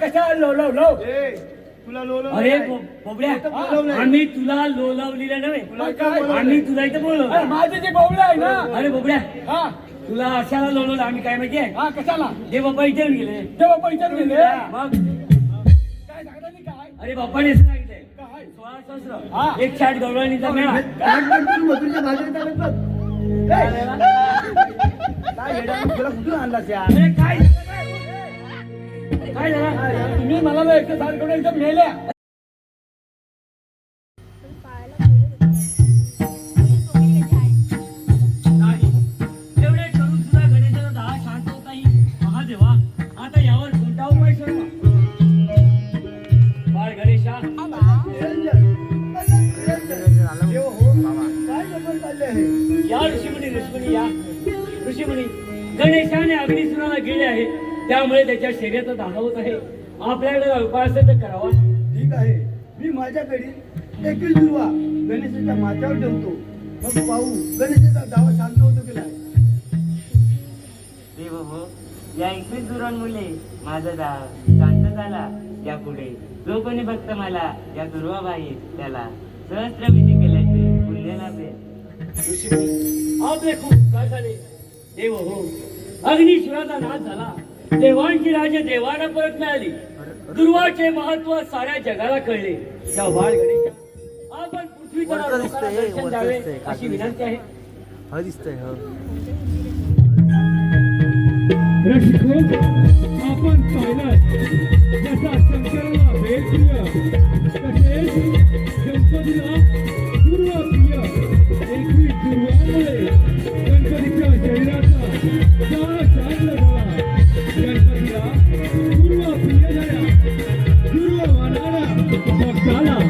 कशा लोलव तुला लोलव अरे बोबड्या, आम्ही तुला लोलावलेलं नव्हे, आम्ही तुला इथं बोललो. माझे जे बोबडे आहे ना. अरे बोबड्या, हा तुला अशाला लोलवलं आम्ही काय माहितीये? हा कशाला? देव बाप्पा इथे गेले. तेव्हा पैसे दिले मग काय सांगता नाही काय? अरे बाप्पाने असं सांगितलंय, काय? 16 सहस्र, हा. 160 गवळणीचा मेळा. मधुरीच्या भाजीत चालत बघ. काय येडा तुला कुठून आणलास यार? अरे काय काय झालं? तुम्ही मला ना एकटं सारखं एकदम मेल्या. नाही, एवढे करून सुद्धा गणेशाचा दहा शांत होत नाही. महादेवा, आता यावर कोणता उपाय सर्व? बाळ गणेशा, काय गप्पा चालले आहे? या ऋषीमुनी या ऋषीमुनी, गणेशाने अग्निसुराला गेले आहे, त्यामुळे त्याच्या शरीराचा दाह होत आहे. आपल्याकडे उपाय असेल तर करावा. ठीक आहे, मी माझ्याकडे 21 दुर्वा गणेशाच्या माथ्यावर ठेवतो, मग पाहू गणेशाचा दावा शांत होतो की नाही. देव हो, या 21 दुरांमुळे माझा दाव शांत झाला. यापुढे जो कोणी भक्त मला या दुर्वाबाई त्याला सहस्त्रविधी केल्याचे पुण्य लाभेल. ऋषीमुनी, आपले खूप काय झाले. देव हो, अग्निसुराचा नाश झाला, देवांची राज्य देवाला परत मिळाली, दुर्वाचे महत्व साऱ्या जगाला कळले. त्या बाळ गणेशा, आपण पृथ्वीच्या लोकांना दर्शन द्यावे अशी विनंती आहे. रसिको, आपण पाहिलं जसा शंकराला भेट दिलं तसे